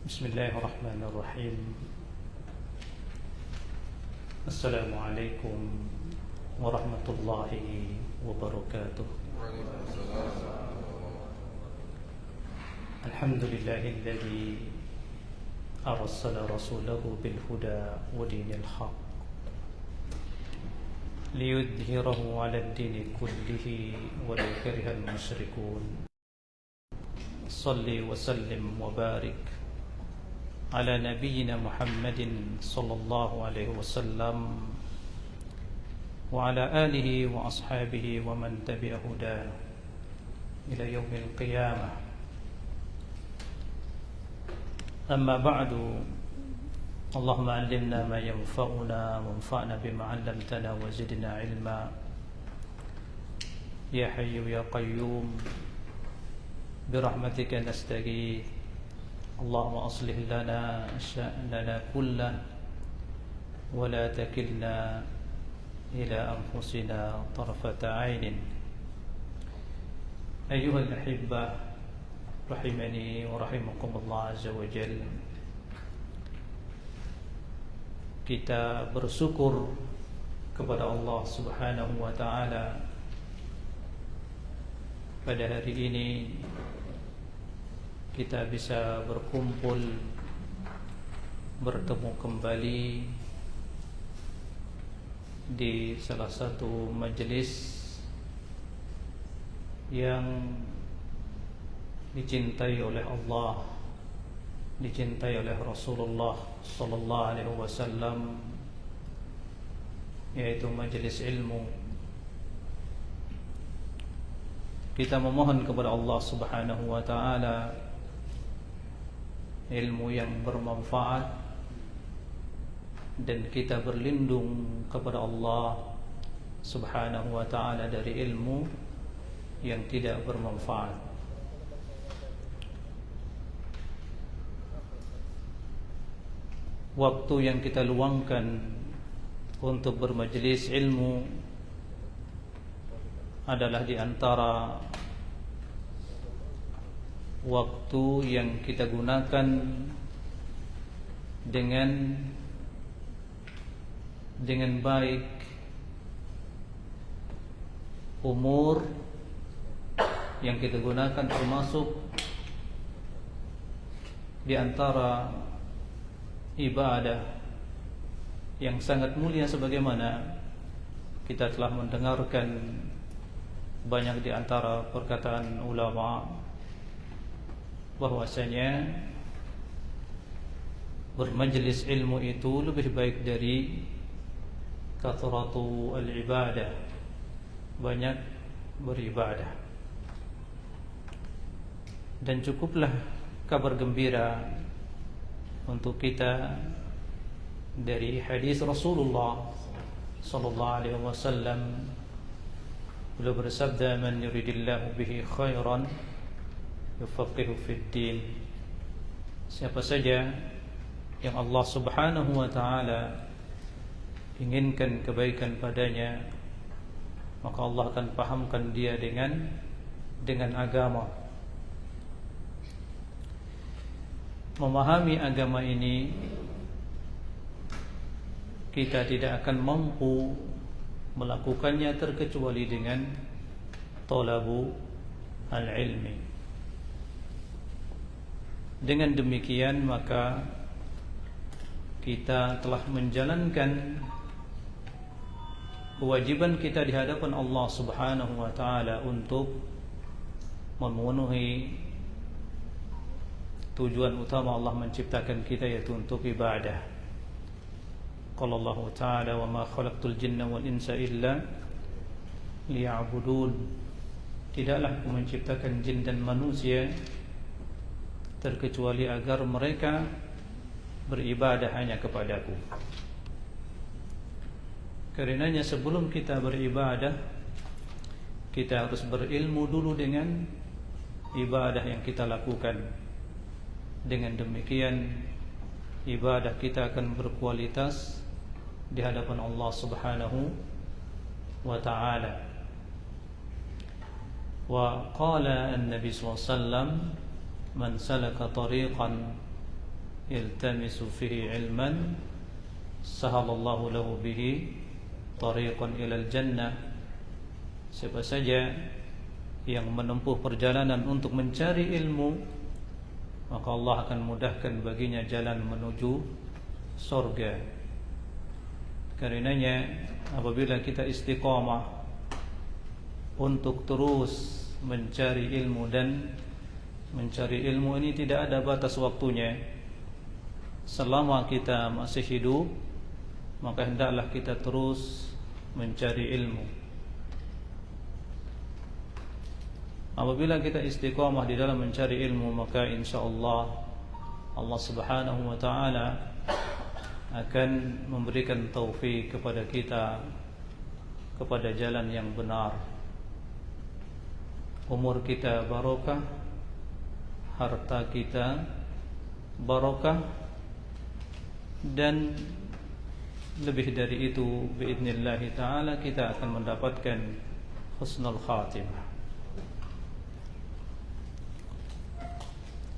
بسم الله الرحمن الرحيم. السلام عليكم ورحمة الله وبركاته. الحمد لله الذي أرسل رسوله بالهدى ودين الحق ليظهره على الدين كله ولو كره المشركون. صل وسلم وبارك على نبينا محمد صلى الله عليه وسلم وعلى آله وأصحابه ومن تبع هداه إلى يوم القيامة. أما بعد، اللهم علمنا ما ينفعنا وانفعنا بما علمتنا وزدنا علما. يا حي يا قيوم برحمتك نستغيث. اللهم أصلح لنا شأننا كله ولا تكلنا إلى أنفسنا طرفة عين. أيها الأحبة رحمني ورحمكم الله عز وجل. Kita bersyukur kepada Allah Subhanahu wa taala pada hari ini kita bisa berkumpul, bertemu kembali di salah satu majelis yang dicintai oleh Allah, dicintai oleh Rasulullah sallallahu alaihi wasallam, yaitu majelis ilmu. Kita memohon kepada Allah Subhanahu wa taala ilmu yang bermanfaat, dan kita berlindung kepada Allah Subhanahu wa ta'ala dari ilmu yang tidak bermanfaat. Waktu yang kita luangkan untuk bermajelis ilmu adalah di antara waktu yang kita gunakan dengan baik. Umur yang kita gunakan termasuk di antara ibadah yang sangat mulia, sebagaimana kita telah mendengarkan banyak di antara perkataan ulama bahwasanya bermajelis ilmu itu lebih baik dari kathratu al-ibadah, banyak beribadah. Dan cukuplah kabar gembira untuk kita dari hadis Rasulullah sallallahu alaihi wasallam. Beliau bersabda, "Man yuridillahu bihi khairan yufaqihu fid din." Siapa saja yang Allah Subhanahu wa taala inginkan kebaikan padanya, maka Allah akan pahamkan dia dengan agama. Memahami agama ini, kita tidak akan mampu melakukannya terkecuali dengan talabu al-ilmi. Dengan demikian maka kita telah menjalankan kewajiban kita di hadapan Allah Subhanahu wa taala untuk memenuhi tujuan utama Allah menciptakan kita, yaitu untuk ibadah. Qala Allah taala, "Wa ma khalaqtul jinna wal insa illa liya'budun." Tidaklah Aku menciptakan jin dan manusia terkecuali agar mereka beribadah hanya kepadaku. Karenanya sebelum kita beribadah, kita harus berilmu dulu dengan ibadah yang kita lakukan. Dengan demikian ibadah kita akan berkualitas di hadapan Allah Subhanahu wa ta'ala. Wa qala an-nabi sallallahu alaihi wasallam, "Man salaka tariqan yaltamisu fihi ilman sahalallahu lahu bihi tariqan ilal jannah. Siapa saja yang menempuh perjalanan untuk mencari ilmu, maka Allah akan mudahkan baginya jalan menuju surga. Karenanya apabila kita istiqamah untuk terus mencari ilmu, dan mencari ilmu ini tidak ada batas waktunya. Selama kita masih hidup, maka hendaklah kita terus mencari ilmu. Apabila kita istiqamah di dalam mencari ilmu, maka insyaallah Allah Subhanahu wa taala akan memberikan taufik kepada kita kepada jalan yang benar. Umur kita barokah, harta kita barokah, dan lebih dari itu biidznillah taala kita akan mendapatkan husnul khatimah.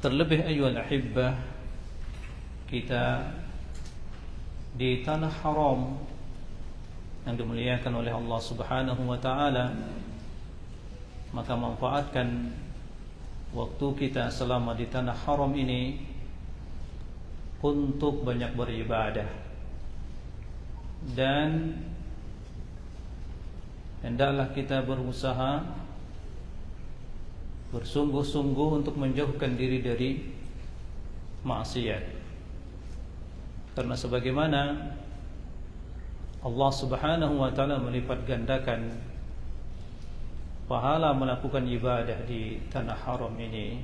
Terlebih ayyuhal ahibbah, kita di tanah haram yang dimuliakan oleh Allah Subhanahu wa taala, maka manfaatkan waktu kita selama di tanah haram ini untuk banyak beribadah, dan hendaklah kita berusaha bersungguh-sungguh untuk menjauhkan diri dari maksiat. Karena sebagaimana Allah Subhanahu wa taala melipat gandakan pahala melakukan ibadah di tanah haram ini,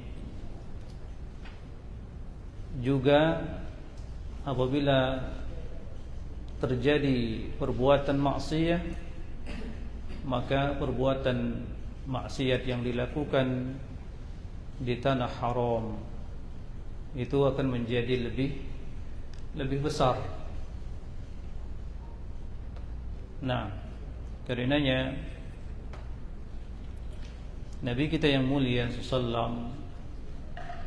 juga apabila terjadi perbuatan maksiat, maka perbuatan maksiat yang dilakukan di tanah haram itu akan menjadi lebih besar. Nah, karenanya Nabi kita yang mulia sallallahu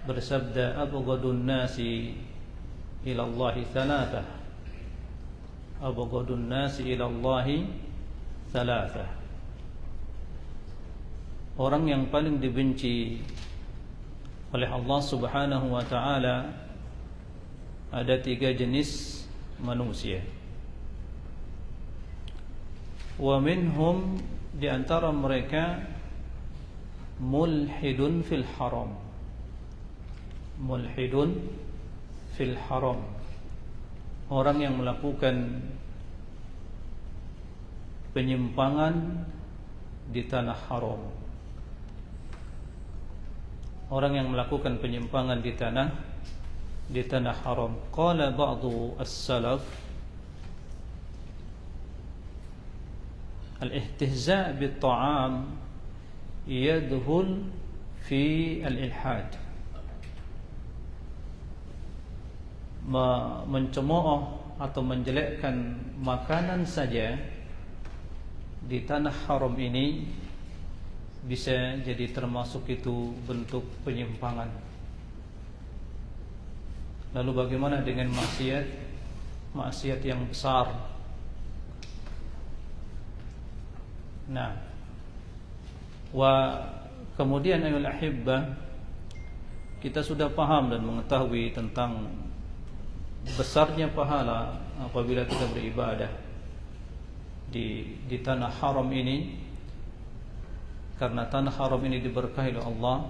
bersabda, abghadun nasi ila Allah thalathah, abghadun nasi ila Allah thalathah. Orang yang paling dibenci oleh Allah Subhanahu wa taala ada 3 jenis manusia. Wa minhum, di antara mereka, mulhidun fil haram. Mulhidun fil haram, orang yang melakukan penyimpangan di tanah haram. Orang yang melakukan penyimpangan di tanah haram. Qala ba'du as-salaf, al-istihza' bit-ta'am yadkhul fi al-ilhad. Mencemooh atau menjelekkan makanan saja di tanah haram ini bisa jadi termasuk itu bentuk penyimpangan. Lalu bagaimana dengan maksiat yang besar? Nah, kemudian ayyuhal ahibbah, kita sudah paham dan mengetahui tentang besarnya pahala apabila kita beribadah di tanah haram ini. Karena tanah haram ini diberkahi oleh Allah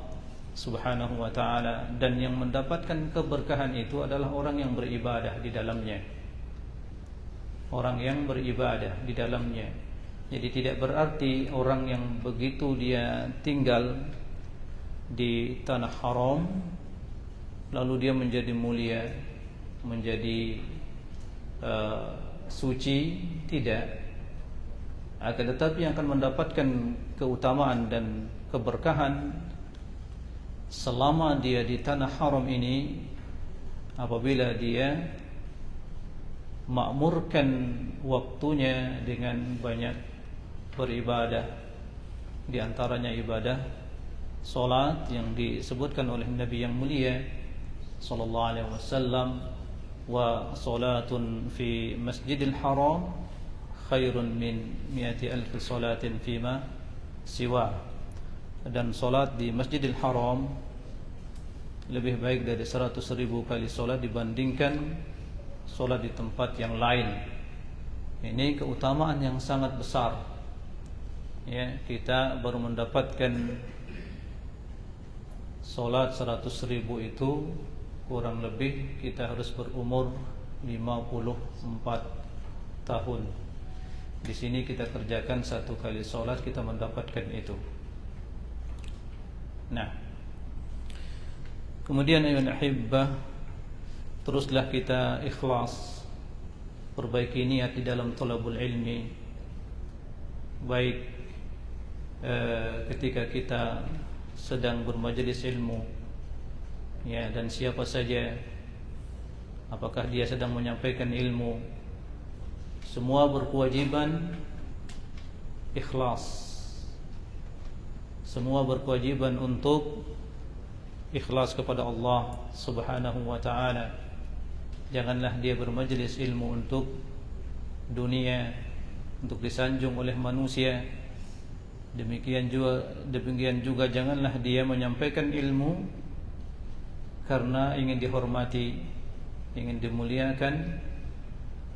Subhanahu wa taala, dan yang mendapatkan keberkahan itu adalah orang yang beribadah di dalamnya. Orang yang beribadah di dalamnya. Jadi tidak berarti orang yang begitu dia tinggal di tanah haram lalu dia menjadi mulia, menjadi suci, tidak. Akan tetapi yang akan mendapatkan keutamaan dan keberkahan selama dia di tanah haram ini apabila dia makmurkan waktunya dengan banyak beribadah, di antaranya ibadah salat yang disebutkan oleh Nabi yang mulia sallallahu alaihi wasallam, wa salatun fi Masjidil Haram khairun min 100,000 salatin fima siwa. Dan salat di Masjidil Haram lebih baik dari 100,000 kali salat dibandingkan salat di tempat yang lain. Ini keutamaan yang sangat besar. Ya, kita baru mendapatkan salat 100,000 itu kurang lebih kita harus berumur 54 tahun. Di sini kita kerjakan satu kali salat kita mendapatkan itu. Nah, kemudian ayuhal ahibbah, teruslah kita ikhlas, perbaiki niat di dalam thalabul ilmi, baik ketika kita sedang bermajelis ilmu, ya, dan siapa saja, apakah dia sedang menyampaikan ilmu, semua berkewajiban ikhlas, semua berkewajiban untuk ikhlas kepada Allah Subhanahu wa ta'ala. Janganlah dia bermajelis ilmu untuk dunia, untuk disanjung oleh manusia. Demikian juga janganlah dia menyampaikan ilmu karena ingin dihormati, ingin dimuliakan.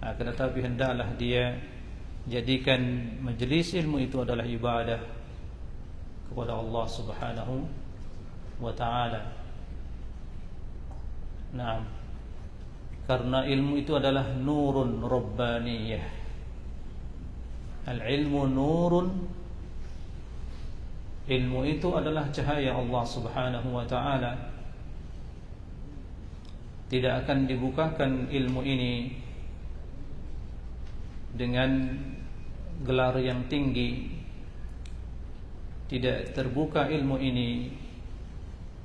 Akan tetapi hendaklah dia jadikan majelis ilmu itu adalah ibadah kepada Allah Subhanahu wa ta'ala. Nah, karena ilmu itu adalah nurun rabbaniyah. Al-ilmu nurun, ilmu itu adalah cahaya Allah Subhanahu wa ta'ala. Tidak akan dibukakan ilmu ini dengan gelar yang tinggi, tidak terbuka ilmu ini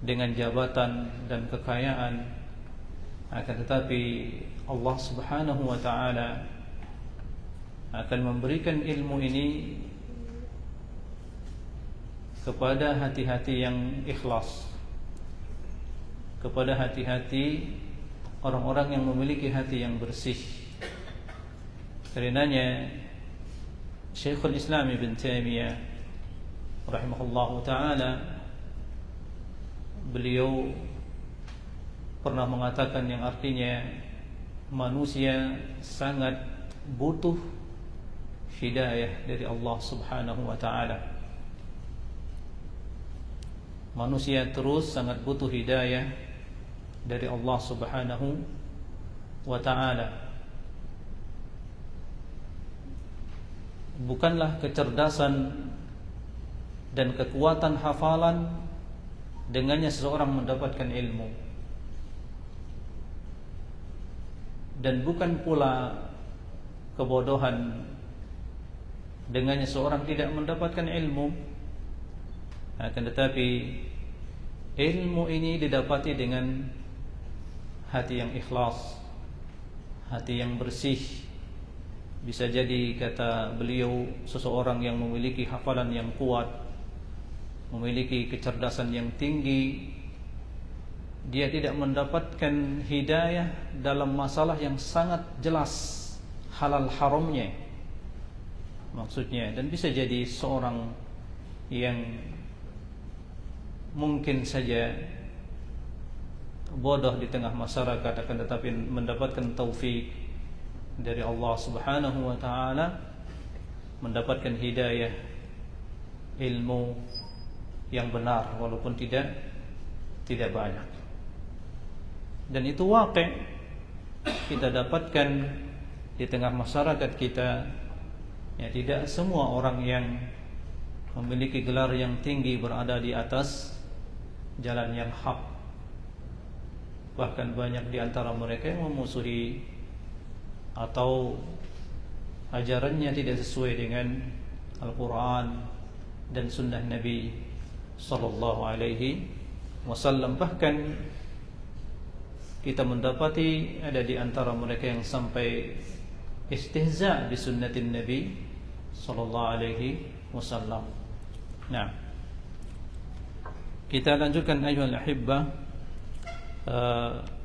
dengan jabatan dan kekayaan. Akan tetapi Allah Subhanahu wa ta'ala akan memberikan ilmu ini kepada hati-hati yang ikhlas, kepada hati-hati orang-orang yang memiliki hati yang bersih. Karenanya Syekhul Islam Ibn Taimiyah rahimahullahu ta'ala, beliau pernah mengatakan yang artinya manusia sangat butuh hidayah dari Allah Subhanahu wa ta'ala. Manusia terus sangat butuh hidayah dari Allah Subhanahu wa ta'ala. Bukanlah kecerdasan dan kekuatan hafalan dengannya seseorang mendapatkan ilmu, dan bukan pula kebodohan dengannya seorang tidak mendapatkan ilmu. Akan tetapi ilmu ini didapati dengan hati yang ikhlas, hati yang bersih. Bisa jadi, kata beliau, seseorang yang memiliki hafalan yang kuat, memiliki kecerdasan yang tinggi, dia tidak mendapatkan hidayah dalam masalah yang sangat jelas halal haramnya, maksudnya. Dan bisa jadi seorang yang mungkin saja bodoh di tengah masyarakat, akan tetapi mendapatkan taufik dari Allah Subhanahu wa ta'ala, mendapatkan hidayah ilmu yang benar walaupun tidak banyak. Dan itu waqi' kita dapatkan di tengah masyarakat kita. Ya, tidak semua orang yang memiliki gelar yang tinggi berada di atas jalan yang hak. Bahkan banyak di antara mereka yang memusuhi atau ajarannya tidak sesuai dengan Al-Quran dan Sunnah Nabi Sallallahu Alaihi Wasallam. Bahkan kita mendapati ada di antara mereka yang sampai istihza bi sunnatin Nabi Sallallahu Alaihi Wasallam. Nah, kita lanjutkan ayuhal ahibbah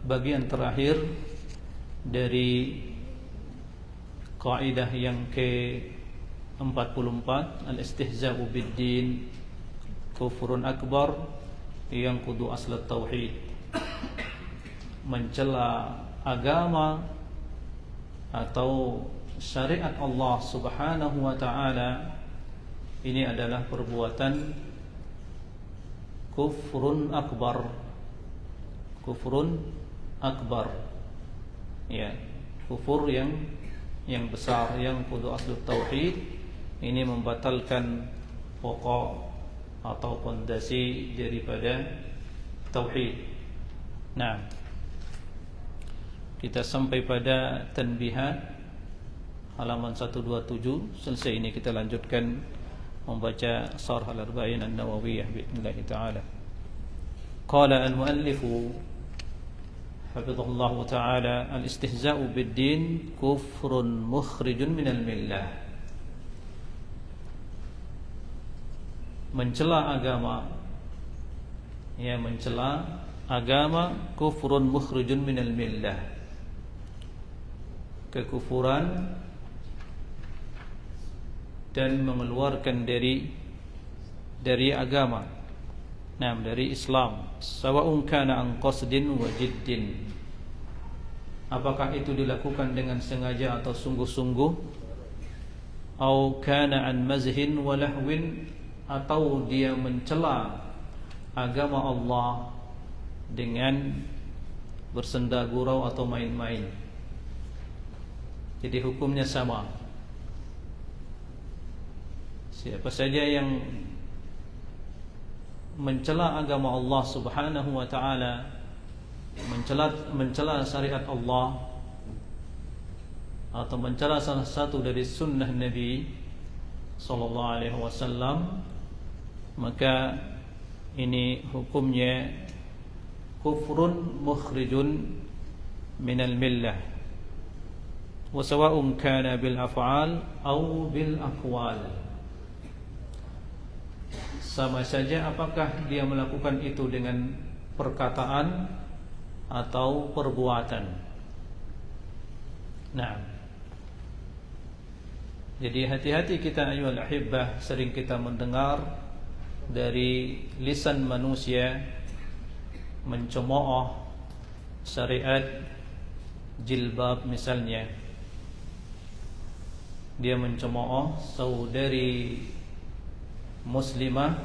bagian terakhir dari kaidah yang ke-44, al-istihza'u bid-din kufrun akbar yang kudu asal tauhid. Mencela agama atau syariat Allah Subhanahu wa taala ini adalah perbuatan kufrun akbar. Kufrun akbar. Ya, kufur yang besar, yang kudu asal tauhid. Ini membatalkan pokok atau fondasi daripada tauhid. Nah, kita sampai pada tanbihat halaman 127. Selesai ini kita lanjutkan membaca Sharh al-Arba'in an-Nawawiyah bi'idznillah ta'ala. Qala al-muallif hafizahullah ta'ala, al-istihza'u bid-din kufrun mukhrijun minal millah. Mencela agama, ya, mencela agama kufrun mukhrijun minal millah, kekufuran dan mengeluarkan dari agama, nah, dari Islam. Sawa'un kana an qasdin wa jiddin, apakah itu dilakukan dengan sengaja atau sungguh-sungguh, au kana an mazhin wa lahwin, atau dia mencela agama Allah dengan bersenda gurau atau main-main. Jadi hukumnya sama. Siapa saja yang mencela agama Allah Subhanahu wa taala, mencela syariat Allah, atau mencela salah satu dari sunnah Nabi sallallahu alaihi wasallam, maka ini hukumnya kufrun mukhrijun minal millah, wa sawa'un kana bil af'al aw bil aqwal. Sama saja apakah dia melakukan itu dengan perkataan atau perbuatan. Nah, jadi hati-hati kita ayyuhal ahibbah, sering kita mendengar dari lisan manusia mencemooh syariat jilbab misalnya. Dia mencemooh saudari muslimah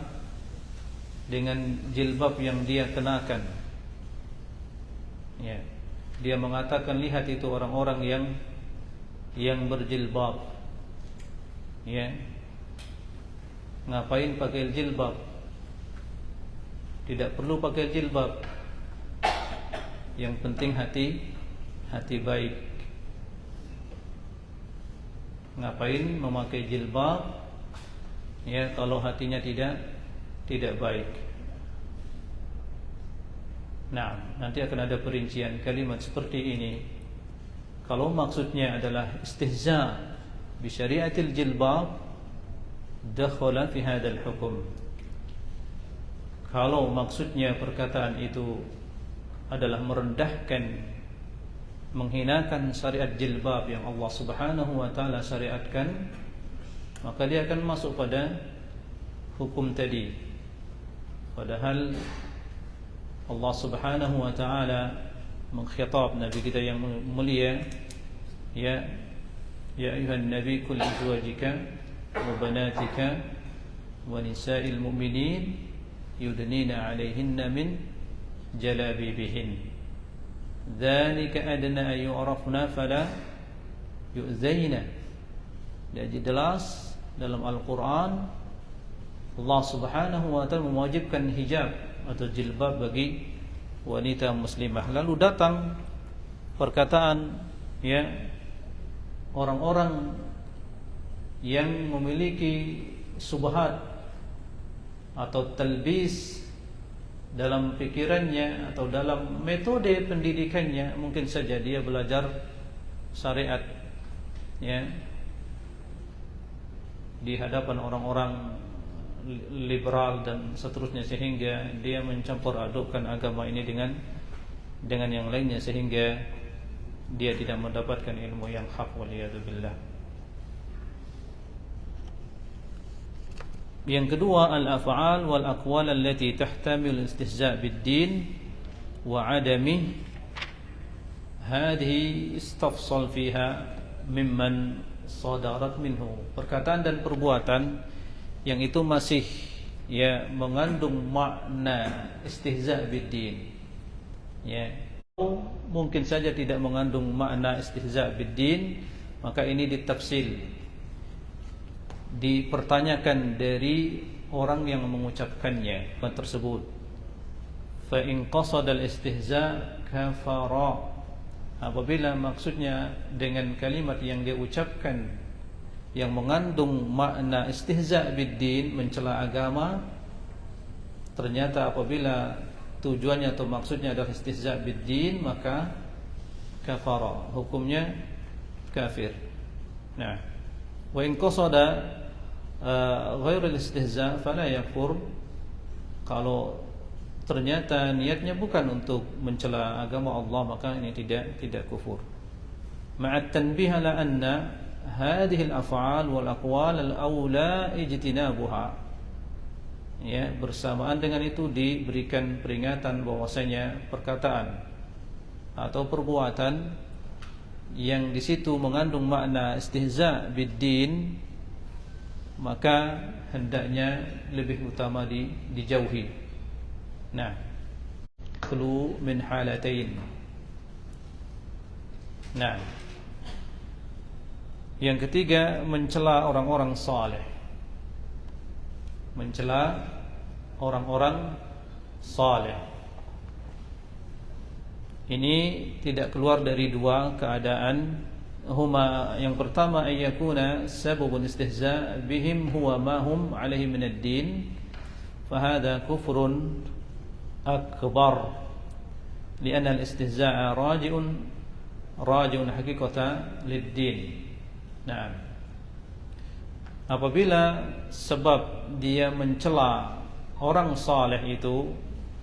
dengan jilbab yang dia kenakan. Ya, dia mengatakan, lihat itu orang-orang yang berjilbab. Ya, ngapain pakai jilbab? Tidak perlu pakai jilbab. Yang penting hati baik. Ngapain memakai jilbab, ya, kalau hatinya tidak baik? Nah, nanti akan ada perincian kalimat seperti ini. Kalau maksudnya adalah istihza bi syariatil jilbab, dakhala fi hadzal hukum. Kalau maksudnya perkataan itu adalah merendahkan, menghinakan syariat jilbab yang Allah Subhanahu wa taala syariatkan, maka dia akan masuk pada hukum tadi. Padahal Allah Subhanahu wa taala mengkhitab Nabi kita yang mulia, ya ayuhan nabi qul azwajika wa banatika wa nisa'il mu'minin yudnina 'alaihinna min jalabibihin, dzalika adna ay yu'rafna fala yu'zaina. Jadi jelas dalam Al-Quran Allah Subhanahu wa ta'ala mewajibkan hijab atau jilbab bagi wanita muslimah. Lalu datang perkataan, ya, orang-orang yang memiliki subhat atau talbis dalam pikirannya atau dalam metode pendidikannya. Mungkin saja dia belajar syariat, ya, di hadapan orang-orang liberal dan seterusnya, sehingga dia mencampur adukkan agama ini dengan yang lainnya sehingga dia tidak mendapatkan ilmu yang hak, waliyadzubillah. Yang kedua, al-af'al wal aqwal allati tahtamil istihza' bid-din wa 'adami hadhihi istafsal fiha mimman sadarat minhu. Perkataan dan perbuatan yang itu masih mengandung makna istihza' bid-din, mungkin saja tidak mengandung makna istihza' bid-din, maka ini ditafsil, dipertanyakan dari orang yang mengucapkannya tersebut. Fa in qasada al-istihza' kafara, apabila maksudnya dengan kalimat yang dia ucapkan yang mengandung makna istihza' bid-din, mencela agama, ternyata apabila tujuannya atau maksudnya adalah istihza' bid-din, maka kafara, hukumnya kafir. Nah, wa in qasada ghairul istihza' fala yakfur, kalau ternyata niatnya bukan untuk mencela agama Allah, maka ini tidak kufur. Ma'at tanbih ala anna hadhihi al-af'al wal aqwal al-aula ijtinabuha. Bersamaan dengan itu diberikan peringatan bahwasanya perkataan atau perbuatan yang di situ mengandung makna istihza' bid-din, maka hendaknya lebih utama dijauhi. Nah, khulu min halatain. Nah, yang ketiga, mencela orang-orang saleh. Mencela orang-orang saleh ini tidak keluar dari dua keadaan. Huma, yang pertama, ayyakuna sababun istihza' bihim huwa ma hum alaihi min ad-din, fahada kufrun akbar, lianna al-istihza'a raji'un haqiqatan lid-din. Nah, apabila sebab dia mencela orang saleh itu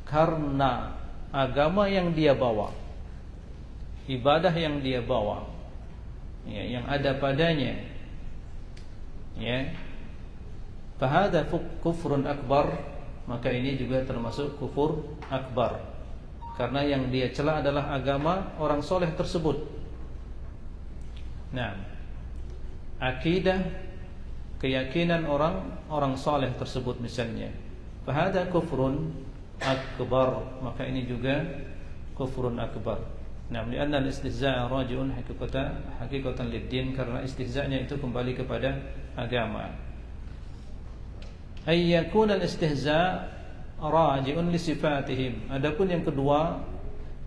karena agama yang dia bawa, ibadah yang dia bawa, yang ada padanya, fahada kufrun akbar, maka ini juga termasuk kufur akbar, karena yang dia cela adalah agama orang soleh tersebut. Nah, akidah, keyakinan orang soleh tersebut misalnya, fahada kufrun akbar, maka ini juga kufrun akbar. Nah, lianna al-istihza' raji'un haqiqatan lid-din, karena istihza'nya itu kembali kepada agama. Ayyakun al-istihza' raji'un li sifatihim. Adapun yang kedua,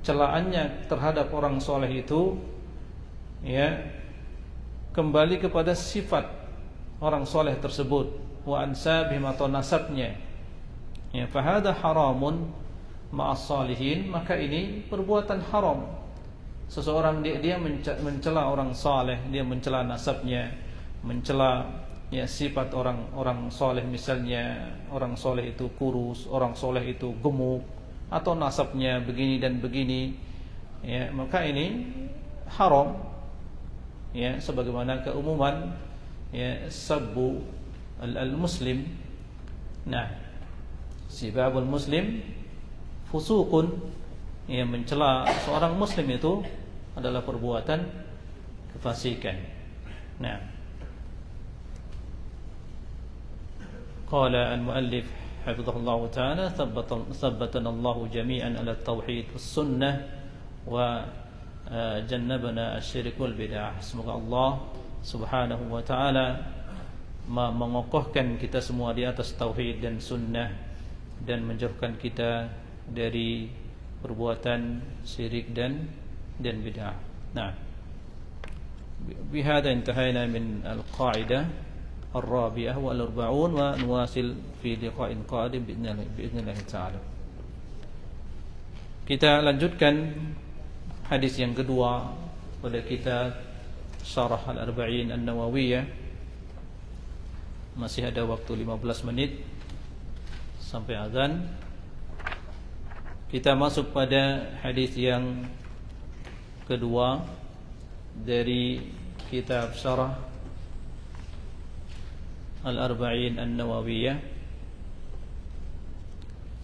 celaannya terhadap orang soleh itu kembali kepada sifat orang soleh tersebut, wa ansabihim, atau nasabnya. Fahada haramun ma'as salihin, maka ini perbuatan haram. Seseorang dia mencela orang saleh, dia mencela nasabnya, mencela sifat orang soleh, misalnya orang soleh itu kurus, orang soleh itu gemuk, atau nasabnya begini dan begini, maka ini haram, sebagaimana keumuman sabbu al-muslim. Nah, sibabul muslim fusuqun, mencela seorang muslim itu adalah perbuatan kefasikan. Nah, qala al-muallif hafizahullah ta'ala, thabbatana Allah jami'an ala tauhid was sunnah wa jannabana asy-syirik wal bid'ah. Semoga Allah Subhanahu wa ta'ala mengokohkan kita semua di atas tauhid dan sunnah, dan menjauhkan kita dari perbuatan syirik dan bid'ah. Nah, bihadza intahayna min al-qa'idah الرابعة والأربعون ونواصل في لقاء قادم بإذن الله تعالى. Kita lanjutkan hadis yang kedua pada kitab Syarah Al-Arba'in An-Nawawiyah. Masih ada waktu 15 menit sampai azan. Kita masuk pada hadis yang kedua dari kitab Syarah Al-Arba'in An-Nawawiyah.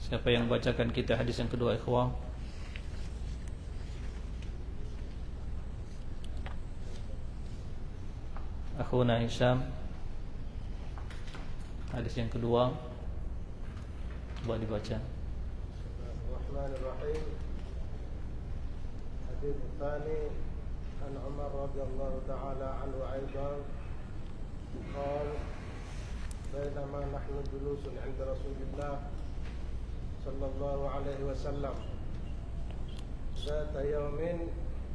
Siapa yang bacakan kita hadis yang kedua, ikhwah? Akhuna Hisham. Hadis yang kedua coba dibaca. Bismillahirrahmanirrahim. Hadis tsani an Umar radhiyallahu ta'ala anhu aidan qala bainama nahnu julusun 'inda Rasulillah sallallahu alaihi wasallam ذات يوم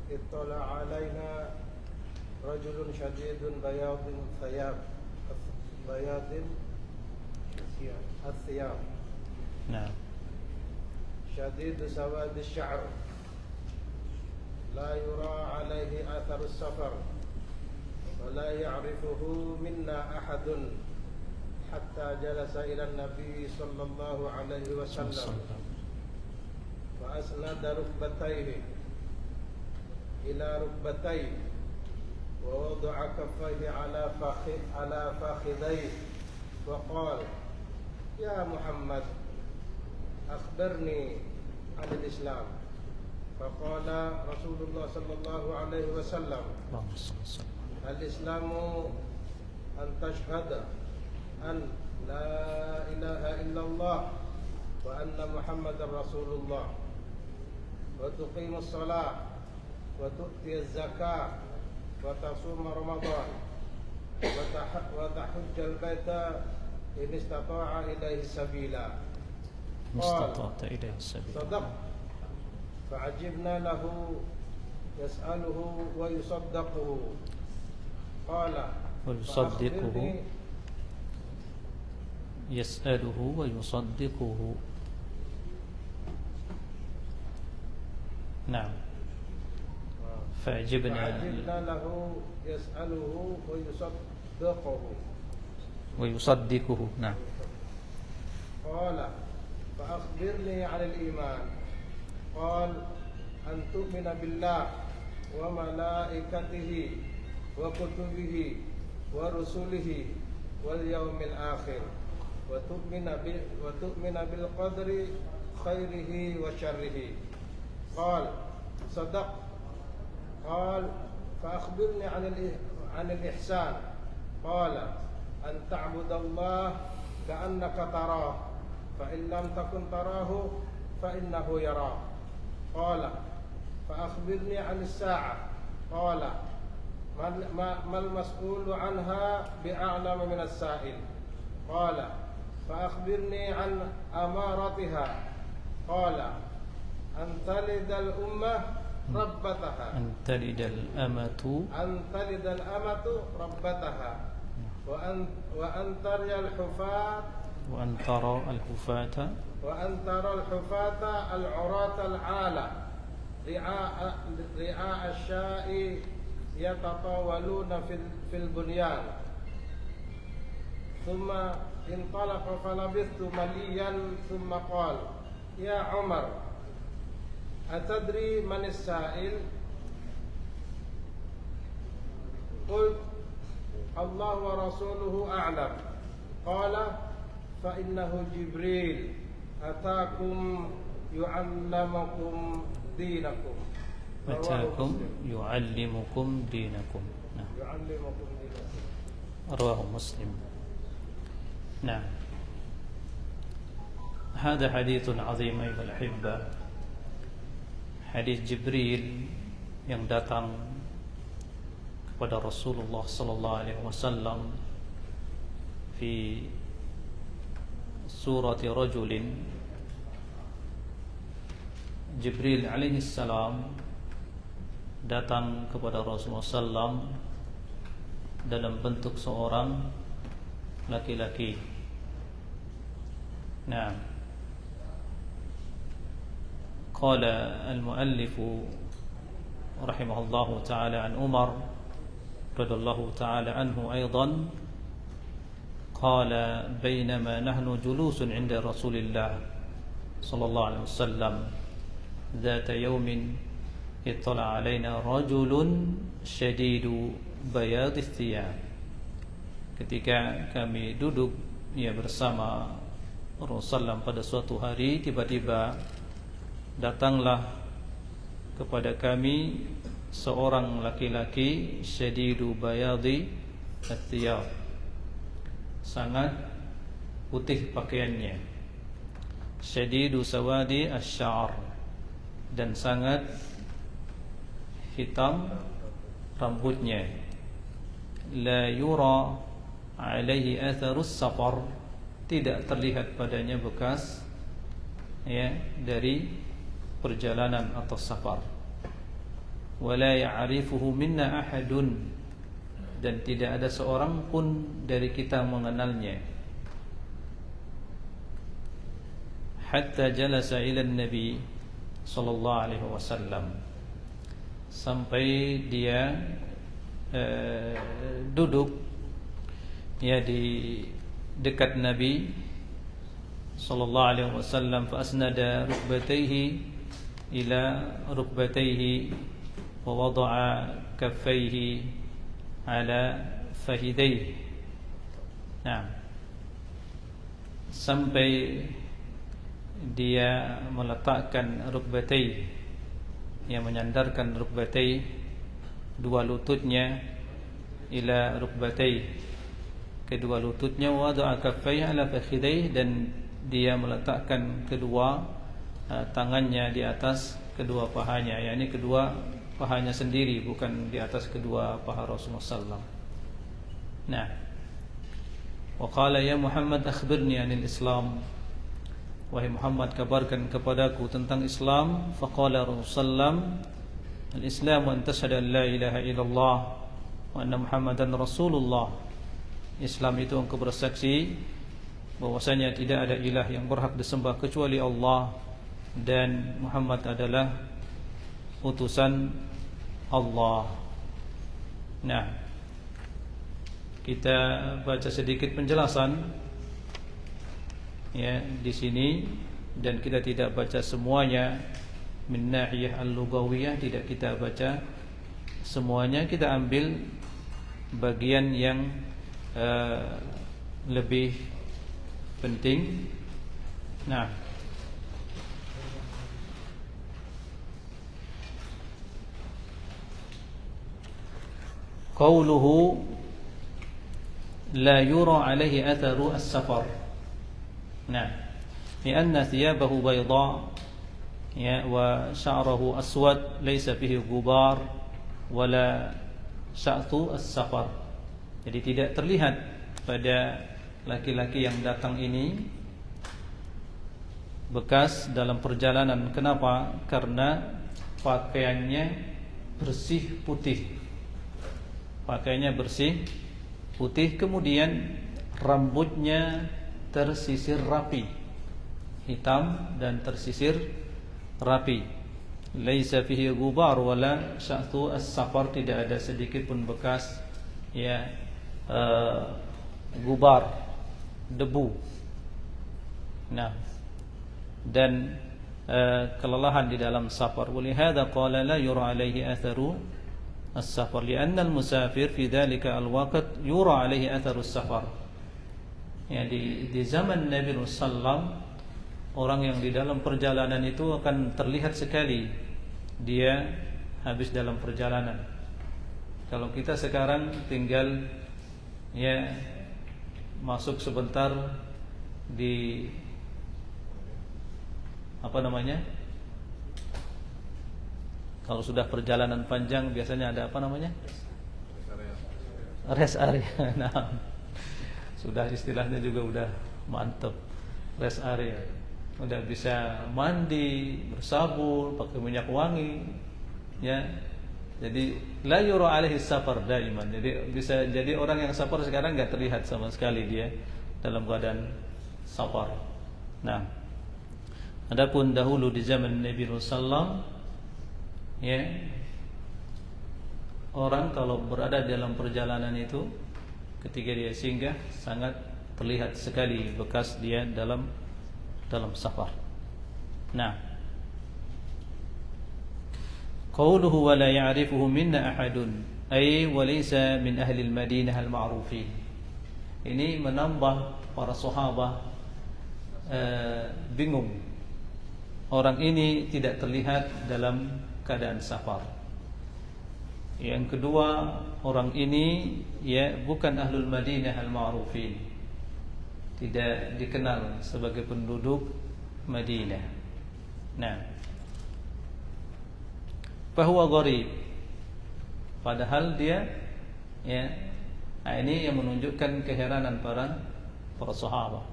اطلع علينا رجل شديد بياض الثياب نعم شديد سواد الشعر لا يرى عليه أثر السفر ولا يعرفه منا أحد حتى جلس إلى النبي صلى الله عليه وسلم فأسند ركبتيه إلى ركبتيه ووضع كفيه على فخذيه وقال يا محمد أخبرني عن الإسلام. فقال رسول الله صلى الله عليه وسلم الإسلام أن تشهد أن لا إله إلا الله وأن محمد رسول الله وتقيم الصلاة وتؤتي الزكاة وتصوم رمضان وتحج البيت إن استطاع إليه سبيلا. قال صدق. فعجبنا له يسأله ويصدقه. قال ويصدقه يسأله ويصدقه. نعم. فعجبنا له يسأله ويصدقه. نعم. قال فأخبرني عن الإيمان. قال أن تؤمن بالله وملائكته وكتبه ورسله واليوم الآخر وتؤمن بالقدر خيره وشره. قال صدق. قال فأخبرني عن الإحسان. قال أن تعبد الله كأنك تراه فإن لم تكن تراه فإنه يراك. قال فأخبرني عن الساعة. قال ما المسؤول عنها بأعلم من السائل. قال فأخبرني عن أمارتها. قال أن تلد الأمة ربتها أن تلد الأمة ربتها وأن ترى الحفاة العراة العالة رعاء الشاء يتطاولون في البنيان. ثم انطلق فلبثت مليا ثم قال يا عمر أتدري من السائل؟ قلت الله ورسوله أعلم. قال فإنه جبريل أتاكم يعلمكم دينكم. رواه مسلم. نعم. هذا حديث عظيم أيها الأحبة. Hadis Jibril yang datang kepada Rasulullah sallallahu alaihi wasallam fi surati rajulin. Jibril alaihi salam datang kepada Rasulullah sallam dalam bentuk seorang laki-laki. Nah, قال المؤلف رحمه الله تعالى عن عمر رضي الله تعالى عنه أيضا قال بينما نحن جلوس عند رسول الله sallallahu alaihi wasallam ذات يوم اطلع علينا رجل شديد بياض الثياب. Ketika kami duduk bersama Rasulullah pada suatu hari, tiba-tiba datanglah kepada kami seorang laki-laki syadidu bayadi athiyab, sangat putih pakaiannya, syadidu sawadi asy-sya'r, dan sangat hitam rambutnya. La yura alaihi atharus safar, tidak terlihat padanya bekas dari perjalanan atau safar. Wala ya'rifuhu minna ahadun, dan tidak ada seorang pun dari kita mengenalnya. Hatta jalasa ila nabi sallallahu alaihi wasallam, sampai dia duduk di dekat Nabi sallallahu alaihi wasallam. Fa asnada rukbatayhi ila rukbatayhi wa wada'a kaffayhi ala fahidayhi. Nah, sampai dia meletakkan rukbatai, yang menyandarkan rukbatai, dua lututnya, ila rukbatai, kedua lututnya, wada'a kaffayhi ala fakhidayhi, dan dia meletakkan kedua tangannya di atas kedua pahanya, yakni kedua pahanya sendiri, bukan di atas kedua paha Rasulullah sallallahu. Nah, wa qala ya Muhammad akhbirni anil Islam, wahai Muhammad, kabarkan kepadaku tentang Islam. Faqala Rasulullah, al-Islam an tashhadu an la ilaha illallah wa anna Muhammadan Rasulullah. Islam itu engkau bersaksi bahwasanya tidak ada ilah yang berhak disembah kecuali Allah, dan Muhammad adalah utusan Allah. Nah, kita baca sedikit penjelasan di sini, dan kita tidak baca semuanya min nahiyah al-lughawiyah, tidak kita baca semuanya, kita ambil bagian yang lebih penting. Nah, qauluhu la yura alaihi atharu as-safar. Nah, lianna thiyabahu bayda wa sya'ruhu aswad laysa fihi gubar wala sya'tu as-safar. Jadi tidak terlihat pada laki-laki yang datang ini bekas dalam perjalanan. Kenapa? Karena pakaiannya bersih putih. Pakaiannya bersih putih, kemudian rambutnya tersisir rapi, hitam dan tersisir rapi. Laisa fihi gubar wala sya'tu as-safar, tidak ada sedikit pun bekas gubar, debu. Nah, dan kelelahan di dalam safar. Walihada qala la yura alaihi atharu as-safar lianna al-musafir fi dhalika al-waqt yura alaihi atharu as-safar. Di zaman Nabi sallallahu, orang yang di dalam perjalanan itu akan terlihat sekali dia habis dalam perjalanan. Kalau kita sekarang tinggal masuk sebentar di kalau sudah perjalanan panjang biasanya ada rest area. Nah, sudah istilahnya juga udah mantep, rest area, udah bisa mandi, bersabun, pakai minyak wangi, jadi la yura alaihi safar daiman. Jadi bisa jadi orang yang safar sekarang nggak terlihat sama sekali dia dalam keadaan safar. Nah, adapun dahulu di zaman Nabi sallallahu, orang kalau berada dalam perjalanan itu, ketika dia singgah sangat terlihat sekali bekas dia dalam safar. Nah, qauluhu wa la ya'rifuhu minna ahadun ay wa laysa min ahli al-Madinah al-ma'rufin. Ini menambah para sahabat bingung. Orang ini tidak terlihat dalam keadaan safar. Yang kedua, orang ini bukan ahlul Madinah al-ma'rufin. Tidak dikenal sebagai penduduk Madinah. Nah, fahuwa gharib. Padahal dia ini yang menunjukkan keheranan para sahabat.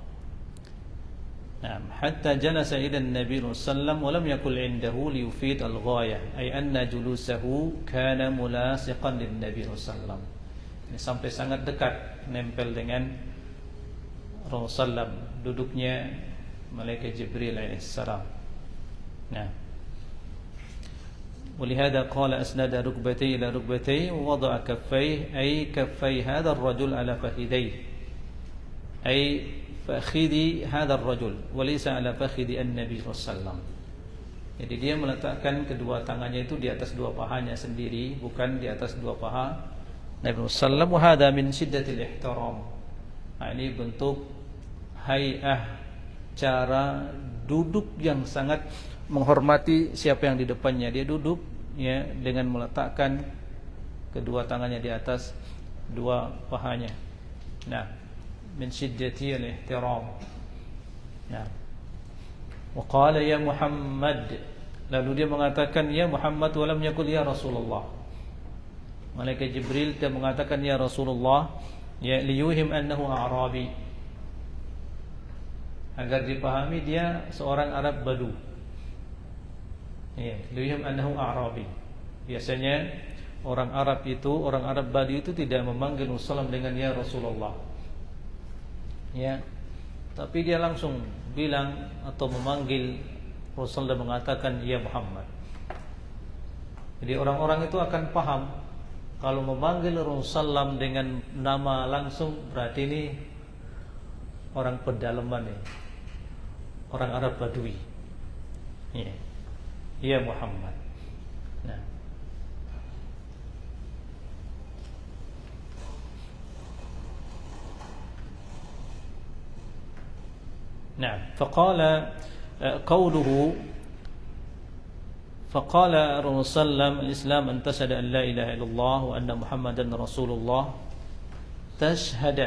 حتى جلس إلى النبي صلى الله عليه وسلم ولم يكن عنده ليفيد الغاية أي أن جلوسه كان ملاصقا للنبي صلى الله عليه وسلم. Ini sampai sangat dekat nempel dengan Rasulullah, duduknya malaikat Jibril alaihissalam. Nah, ولهذا قال أسند ركبتيه إلى ركبتيه ووضع كفيه أي كفي هذا الرجل على فخذيه أي fakhidi hadzal rajul wa laysa ala fakhidi an-nabi sallallahu alaihi wasallam. Jadi dia meletakkan kedua tangannya itu di atas dua pahanya sendiri, bukan di atas dua paha Nabi sallallahu alaihi wasallam. Wa hadza min shiddatil ihtiram. Nah, ini bentuk hay'ah, cara duduk yang sangat menghormati siapa yang di depannya. Dia duduk dengan meletakkan kedua tangannya di atas dua pahanya. Nah, min shiddati al-ihtiram. Nah, wa qala ya Muhammad, lalu dia mengatakan ya Muhammad, walam yakul ya Rasulullah. Malaikat Jibril dia mengatakan ya Rasulullah, liyuhim annahu a'rabi, agar dipahami dia seorang Arab Badu. Liyuhim annahu a'rabi. Biasanya orang Arab Badu itu tidak memanggil Rasulullah dengan ya Rasulullah. Tapi dia langsung bilang atau memanggil Rasulullah, mengatakan ya Muhammad. Jadi orang-orang itu akan paham kalau memanggil Rasulullah dengan nama langsung, berarti ini orang pedalaman, orang Arab Badui. Ya Muhammad. نعم. فقال قوله فقال الرسول صلى الله عليه وسلم الإسلام أن تشهد أن لا إله إلا الله وأن محمدا رسول الله. تشهد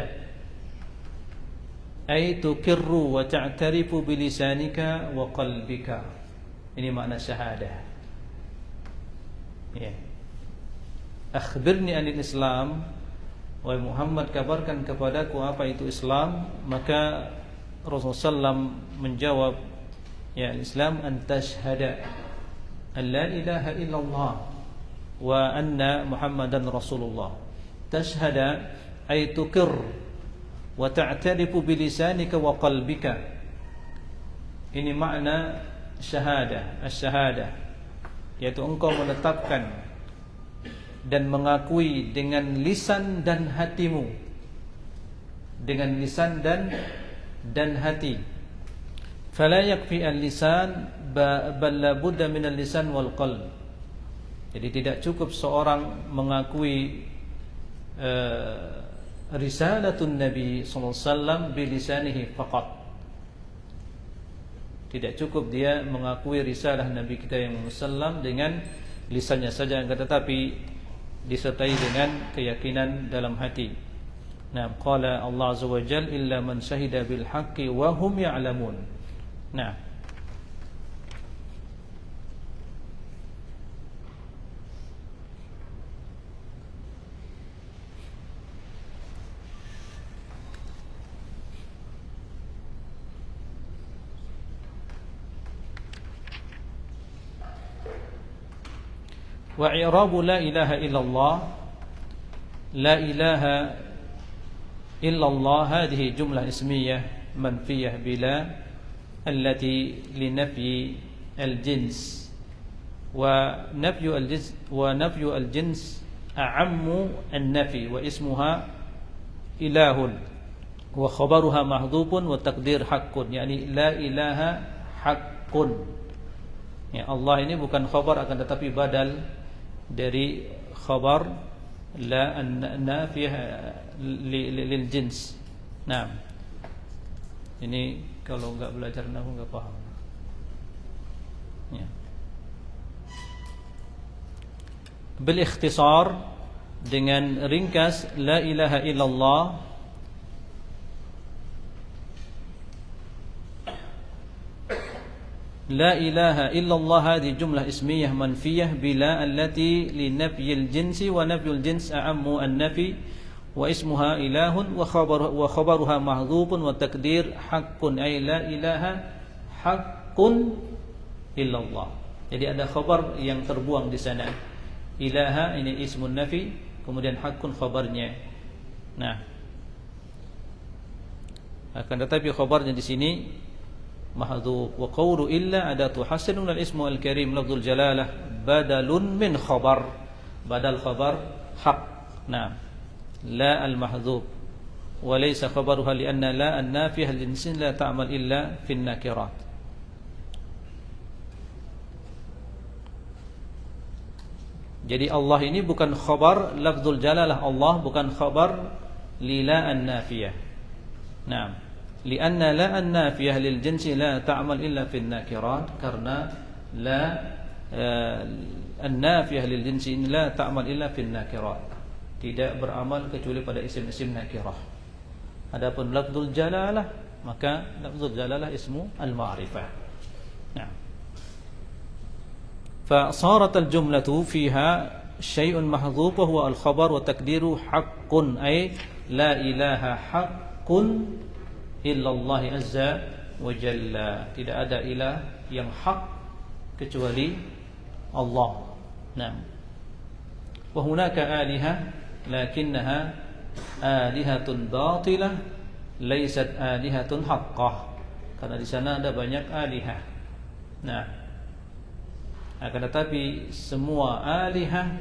أي تقر وتعترف بلسانك وقلبك. Ini makna syahadah. Akhbirni anil Islam, wahai Muhammad, kabarkan kepadaku apa itu Islam. Maka Rasulullah SAW menjawab, ya Islam an tashhada an la ilaha illallah wa anna Muhammadan Rasulullah. Tashhada ay tuqir wa ta'tarifu bilisanika wa qalbika. Ini makna syahadah, as-syahadah, yaitu engkau menetapkan dan mengakui dengan lisan dan hatimu, dengan lisan dan hati. Fala yakfi al-lisan bal la budda min al-lisan wal qalb. Jadi tidak cukup seorang mengakui risalatun Nabi sallallahu alaihi wasallam bilisanihi faqat. Tidak cukup dia mengakui risalah Nabi kita yang sallam dengan lisannya saja, tetapi disertai dengan keyakinan dalam hati. Nah, qala Allah azza wa jalla illa man syahida bil haqqi wa hum ya'lamun. Nah, wa i'rabu la ilaha illallah, la ilaha illallah hadhihi jumlah ismiyah manfiyah bila allati linafyi al-jins wa nafyu al-jins a'ammu an-nafi wa ismuha ilahun wa khabaruha mahdhufun wa taqdir haqqun, yani la ilaha haqqun. Ya, Allah ini bukan khabar akan tetapi badal dari khabar la an-nafiyah lil jins. Nah, ini kalau enggak belajar nahwu enggak paham. Ya. Bil ikhtisar, dengan ringkas, la ilaha illallah لا إله إلا الله هذه جملة اسمية منفية بلا التي لنفي الجنس ونفي الجنس أعم النفي واسمها إله وخبرها محذوف والتقدير حق أي لا إله حق إلا الله. Jadi ada khabar yang terbuang di sana. Ilaha ini ismun nafi, kemudian hakun khabarnya. Nah, akan tetapi khabarnya di sini mahdhuf. Wa qawlu illa adatu hasanun al-ismu al-karim lafzul jalalah badalun min khabar. Badal khabar haq. Nah, la al-mahdhuf wa laysa khabaruha lianna la an-nafiyah lil-jinsin la ta'mal illa fi an-nakirat. Jadi Allah ini bukan khabar lafzul jalalah Allah, bukan khabar li la an-nafiyah. Nah, lianna la an-nafiyah lil jinsi la ta'mal illa fi an-nakirat, karena la an-nafiyah lil jinsi la ta'mal illa fi an-nakirat, tidak beramal kecuali pada isim-isim nakirah. Adapun lafzul jalalah, maka lafzul jalalah ismu al-ma'rifah. Nah, fa sarat al-jumlatu fiha syai'un mahdhuf wa huwa al-khabar wa taqdiru haqqun ay la ilaha haqqun illallah azza wa jalla. Tidak ada ilah yang hak kecuali Allah. Nah, wa hunaka alihah lakinnaha alihatun batilah laysat alihatun haqqah. Karena di sana ada banyak alihah. Nah, akan tetapi semua alihah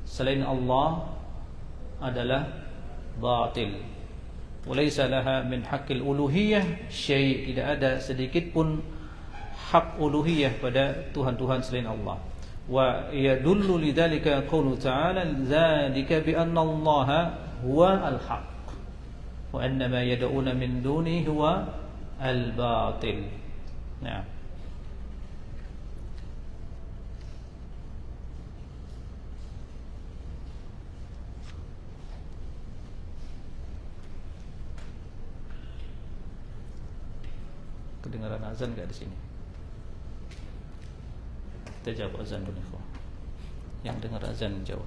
selain Allah adalah batil. Walaysa laha min haqqil uluhiyah syai', tidak ada sedikit pun hak uluhiyah pada Tuhan-Tuhan selain Allah. Wa yadullu lidzalika qaulu ta'ala dzalika bi anna Allaha huwa al-haq wa anna ma yad'una min dunihi huwa al-batil. Nah, kedengaran azan enggak di sini? Kita jawab azan dulu, ikhwan. Yang dengar azan jawab.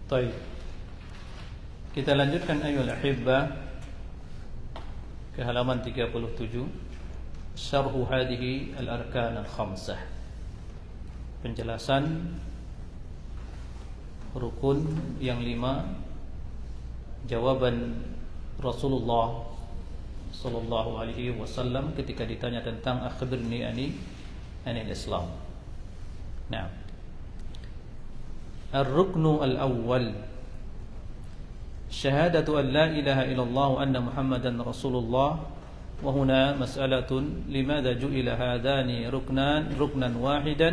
Baik. Kita lanjutkan ayyuhal ahibbah ke halaman 37. Syarhu hadhihi al-arkan al-khamsah. Penjelasan rukun yang 5, jawaban Rasulullah sallallahu alaihi wasallam ketika ditanya tentang akhbirni anil Islam. Nah, الركن الأول شهادة أن لا إله إلا الله وأن محمدا رسول الله. وهنا مسألة لماذا جعل هذان ركنا واحدا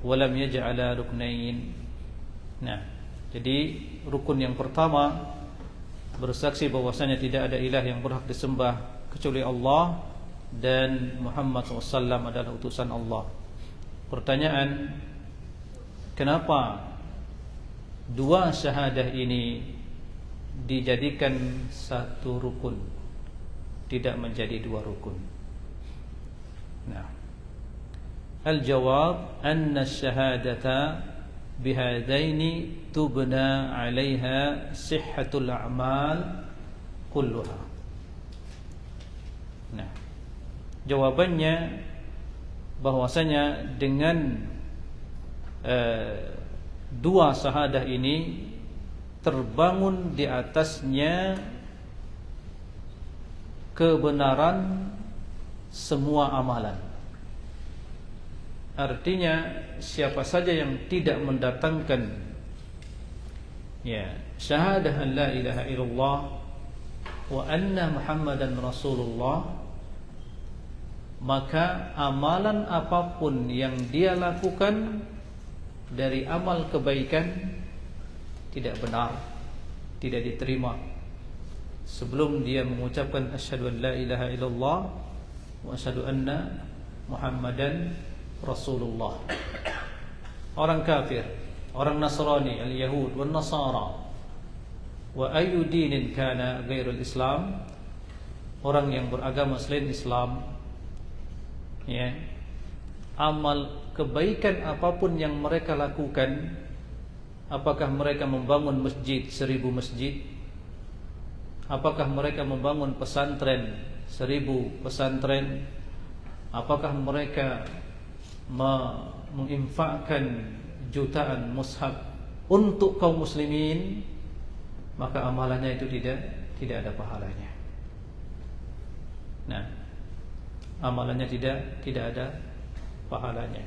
ولم يجعل ركنين. Nah, jadi rukun yang pertama bersaksi bahwasanya tidak ada ilah yang berhak disembah kecuali Allah dan Muhammad SAW adalah utusan Allah. Pertanyaan, kenapa dua syahadah ini dijadikan satu rukun, tidak menjadi dua rukun? Nah, al-jawab anna syahadata bihadaini tubna 'alaiha sihhatul a'mal kulluha. Nah, jawabannya bahwasanya dengan dua syahadah ini terbangun di atasnya kebenaran semua amalan. Artinya siapa saja yang tidak mendatangkan syahadah an la ilaha illallah wa anna Muhammadan Rasulullah, maka amalan apapun yang dia lakukan dari amal kebaikan tidak benar, tidak diterima sebelum dia mengucapkan asyhadu an la ilaha illallah wa asyhadu anna Muhammadan Rasulullah. Orang kafir, orang Nasrani, al-Yahud wal Nasara, wa ayu dinin kana ghairul Islam, orang yang beragama selain Islam, amal kebaikan apapun yang mereka lakukan, apakah mereka membangun masjid 1000 masjid, apakah mereka membangun pesantren 1000 pesantren, apakah mereka menginfakkan jutaan mushaf untuk kaum muslimin, maka amalannya itu tidak ada pahalanya. Nah, amalannya tidak ada pahalanya.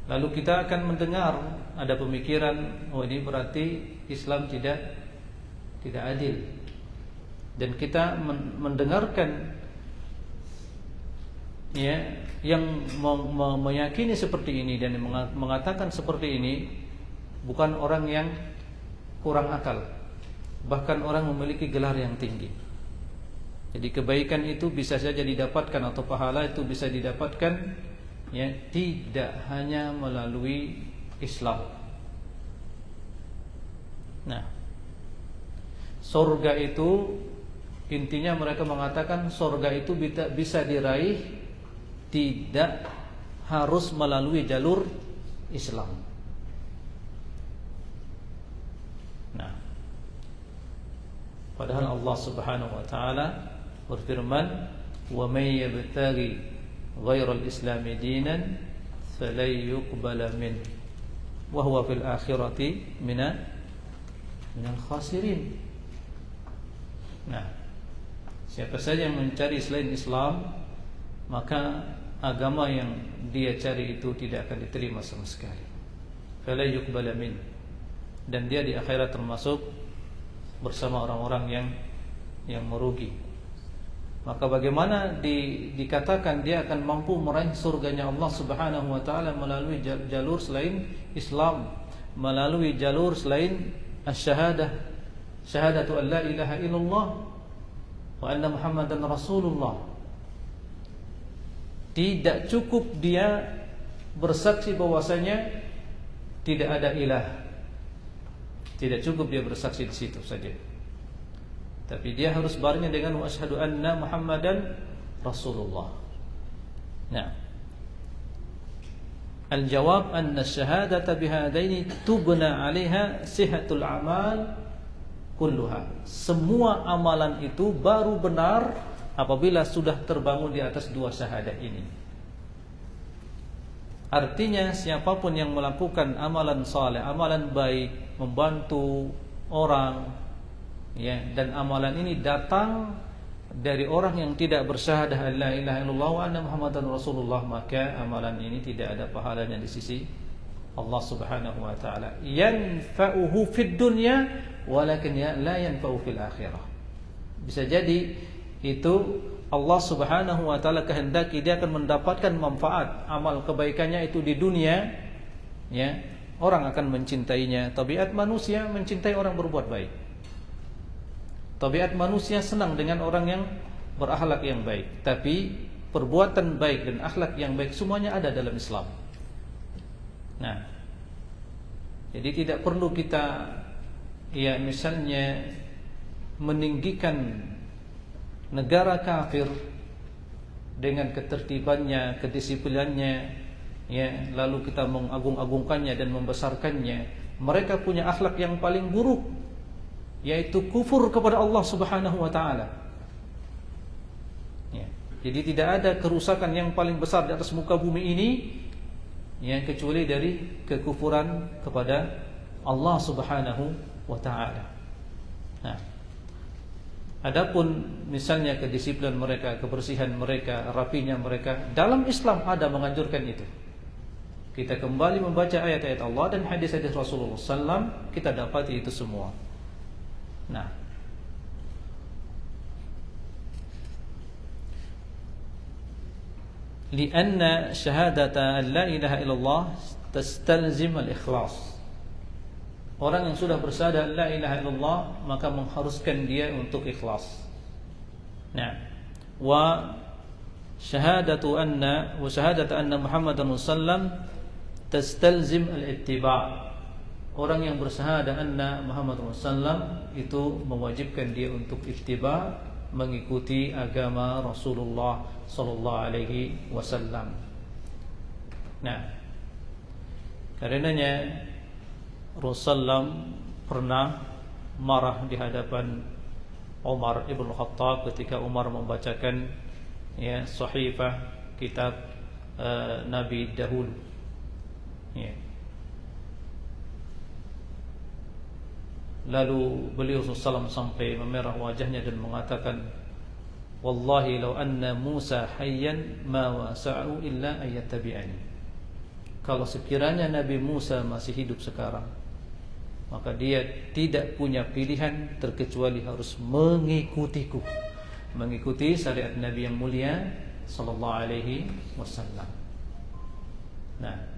Lalu kita akan mendengar ada pemikiran, oh ini berarti Islam tidak adil. Dan kita mendengarkan yang meyakini seperti ini dan mengatakan seperti ini bukan orang yang kurang akal, bahkan orang memiliki gelar yang tinggi. Jadi kebaikan itu bisa saja didapatkan atau pahala itu bisa didapatkan tidak hanya melalui Islam. Nah, surga itu intinya mereka mengatakan surga itu bisa diraih tidak harus melalui jalur Islam. Nah, padahal Allah Subhanahu wa taala berfirman, "Wa may yabtaghi ghairal islami dinan falan yuqbala min wa huwa fil akhirati minal khasirin." Nah, siapa saja yang mencari selain Islam, maka agama yang dia cari itu tidak akan diterima sama sekali. Fala yuqbala min, dan dia di akhirat termasuk bersama orang-orang yang merugi. Maka bagaimana dikatakan dia akan mampu meraih surganya Allah Subhanahu wa taala melalui jalur selain Islam, melalui jalur selain asy-syahadah, syahadatu an la ilaha illallah wa anna Muhammadan Rasulullah. Tidak cukup dia bersaksi bahwasanya tidak ada ilah. Tidak cukup dia bersaksi di situ saja. Tapi dia harus barengan dengan wa asyhadu anna Muhammadan Rasulullah. Nah, al-jawab anna syahadata bihadaini tubna 'alaiha sihhatul a'mal kulluha. Semua amalan itu baru benar apabila sudah terbangun di atas dua syahadah ini. Artinya siapapun yang melakukan amalan saleh, amalan baik, membantu orang, dan amalan ini datang dari orang yang tidak bersyahadah la ilaha illallah wa anna Muhammadan Rasulullah, maka amalan ini tidak ada pahalanya di sisi Allah Subhanahu wa taala. Yanfa'uhu fid dunya walakin la yanfa'u fil akhirah. Bisa jadi itu Allah Subhanahu wa taala kehendaki dia akan mendapatkan manfaat amal kebaikannya itu di dunia, orang akan mencintainya. Tabiat manusia mencintai orang berbuat baik. Tabiat manusia senang dengan orang yang berakhlak yang baik. Tapi perbuatan baik dan akhlak yang baik semuanya ada dalam Islam. Nah, jadi tidak perlu kita ya misalnya meninggikan negara kafir dengan ketertibannya, kedisiplinannya, ya, lalu kita mengagung-agungkannya dan membesarkannya. Mereka punya akhlak yang paling buruk, yaitu kufur kepada Allah Subhanahu wa taala. Ya. Jadi tidak ada kerusakan yang paling besar di atas muka bumi ini ya kecuali dari kekufuran kepada Allah Subhanahu wa taala. Nah, adapun misalnya kedisiplinan mereka, kebersihan mereka, rapinya mereka, dalam Islam ada menganjurkan itu. Kita kembali membaca ayat-ayat Allah dan hadis-hadis Rasulullah SAW, kita dapati itu semua. Nah, lianna syahadata an la ilaha illallah tastalzim al-ikhlas. Orang yang sudah bersyahadat la ilaha illallah maka mengharuskan dia untuk ikhlas. Nah, wa syahadatu anna Muhammadan sallam tastalzim al-ittiba'. Orang yang bersyahadat anna Muhammadan sallam itu mewajibkan dia untuk ittiba', mengikuti agama Rasulullah sallallahu alaihi wasallam. Nah, karenanya Rasulullah pernah marah di hadapan Umar ibn Khattab ketika Umar membacakan ya sahifah kitab Nabi dahulu. Ya. Lalu beliau SAW sampai memerah wajahnya dan mengatakan, wallahi law anna Musa hayyan ma wasa'u illa ayattabi'ani. Kalau sekiranya Nabi Musa masih hidup sekarang, maka dia tidak punya pilihan terkecuali harus mengikutiku, mengikuti syariat Nabi yang mulia sallallahu alaihi wasallam. Nah,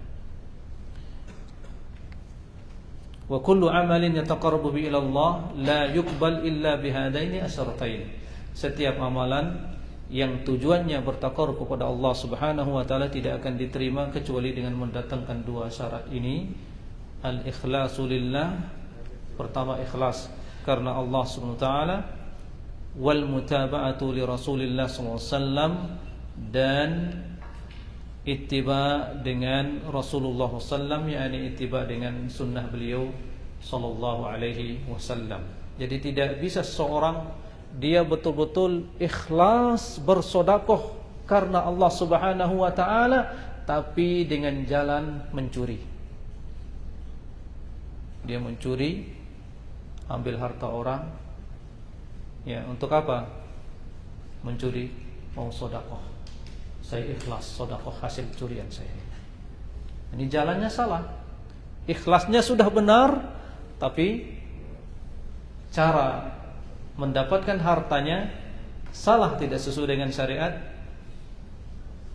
wa kullu amalin yataqarrabu bi ila Allah la yuqbal illa bihadaini asyaratain. Setiap amalan yang tujuannya bertaqarrub kepada Allah Subhanahu wa taala tidak akan diterima kecuali dengan mendatangkan dua syarat ini. Al-ikhlasu lillah, pertama ikhlas karena Allah Subhanahu wa taala, wal mutaba'atu li Rasulillah sallallahu alaihi wasallam, dan ittiba dengan Rasulullah sallallahu, yakni ittiba dengan sunnah beliau sallallahu alaihi wasallam. Jadi tidak bisa seorang dia betul-betul ikhlas bersedekah karena Allah Subhanahu wa taala tapi dengan jalan mencuri. Dia mencuri, ambil harta orang. Ya, untuk apa? Mencuri, mau sedekah. Saya ikhlas sedekah hasil curian saya. Ini jalannya salah. Ikhlasnya sudah benar, tapi cara mendapatkan hartanya salah, tidak sesuai dengan syariat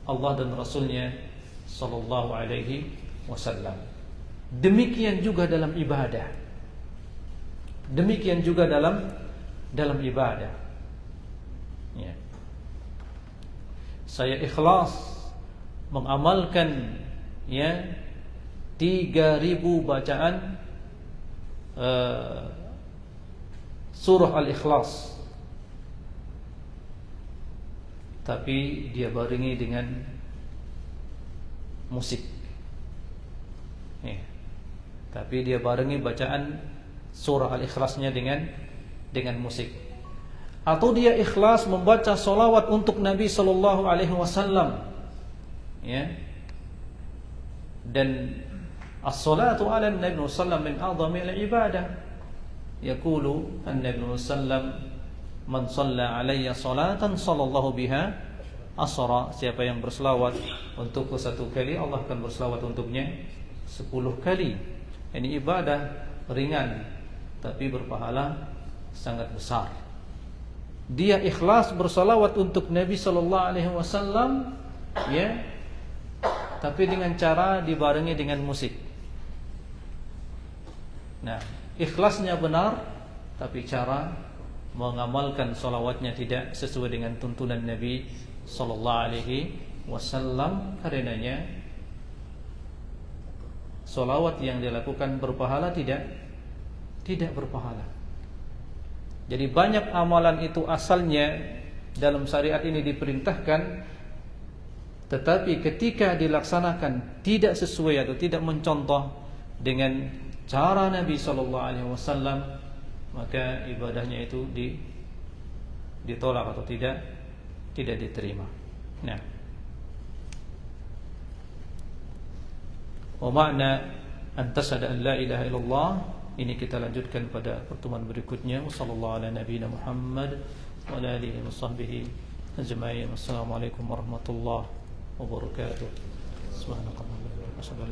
Allah dan Rasulnya sallallahu alaihi wasallam. Demikian juga dalam ibadah. Demikian juga dalam ibadah. Ya. Saya ikhlas mengamalkan ya 3000 bacaan surah Al-Ikhlas, tapi dia barengi dengan musik. Ya. Tapi dia barengi bacaan surah Al-Ikhlasnya dengan musik. Atau dia ikhlas membaca solawat untuk Nabi sallallahu alaihi wasallam, ya. Dan as-salatu ala Nabi sallallahu alaihi wasallam min a'zami al-ibadah. Yaqulu an-Nabi sallallahu alaihi wasallam, man shalla alayya salatan sallallahu biha asra. Siapa yang berselawat untukku satu kali, Allah akan berselawat untuknya 10 kali. Ini ibadah ringan tapi berpahala sangat besar. Dia ikhlas bersalawat untuk Nabi sallallahu alaihi wasallam, ya, tapi dengan cara dibarengi dengan musik. Nah, ikhlasnya benar, tapi cara mengamalkan salawatnya tidak sesuai dengan tuntunan Nabi sallallahu alaihi wasallam, karenanya salawat yang dilakukan berpahala tidak berpahala. Jadi banyak amalan itu asalnya dalam syariat ini diperintahkan, tetapi ketika dilaksanakan tidak sesuai atau tidak mencontoh dengan cara Nabi sallallahu alaihi wasallam, maka ibadahnya itu ditolak atau tidak diterima. Nah, wa makna an tashhadu an la ilaha illallah ini kita lanjutkan pada pertemuan berikutnya. Wassallallahu ala nabiyina Muhammad wa ala alihi washabbihi ajma'in. Wassalamualaikum warahmatullahi wabarakatuh. Subhanallah.